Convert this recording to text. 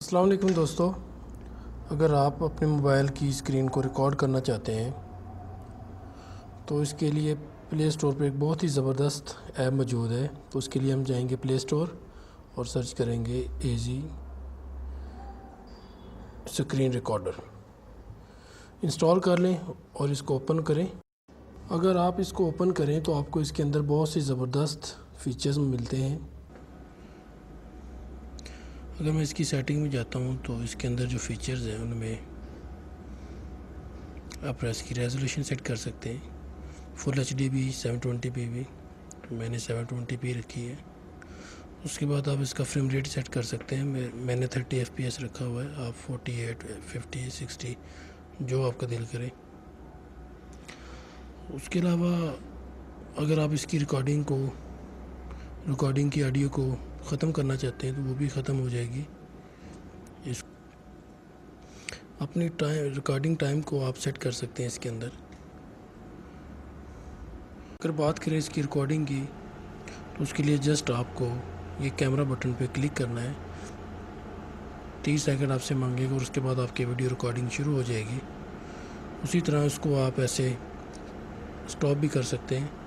अस्सलाम वालेकुम दोस्तों, अगर आप अपने मोबाइल की स्क्रीन को रिकॉर्ड करना चाहते हैं तो इसके लिए प्ले स्टोर पर एक बहुत ही ज़बरदस्त ऐप मौजूद है। तो उसके लिए हम जाएंगे प्ले स्टोर और सर्च करेंगे एजी स्क्रीन रिकॉर्डर। इंस्टॉल कर लें और इसको ओपन करें। अगर आप इसको ओपन करें तो आपको इसके अंदर बहुत सी ज़बरदस्त फीचर्स मिलते हैं। अगर मैं इसकी सेटिंग में जाता हूं तो इसके अंदर जो फीचर्स हैं उनमें आप इसकी रेजोल्यूशन सेट कर सकते हैं, फुल एचडी भी, 720p भी। मैंने 720p रखी है। उसके बाद आप इसका फ्रेम रेट सेट कर सकते हैं। मैंने 30 fps रखा हुआ है। आप 48, 50, 60 जो आपका दिल करे। उसके अलावा अगर आप इसकी रिकॉर्डिंग की ऑडियो को ख़त्म करना चाहते हैं तो वो भी ख़त्म हो जाएगी। इस अपनी रिकॉर्डिंग टाइम को आप सेट कर सकते हैं इसके अंदर। अगर बात करें इसकी रिकॉर्डिंग की तो उसके लिए जस्ट आपको ये कैमरा बटन पे क्लिक करना है। 30 सेकंड आपसे मांगेगा और उसके बाद आपकी वीडियो रिकॉर्डिंग शुरू हो जाएगी। उसी तरह इसको आप ऐसे स्टॉप भी कर सकते हैं।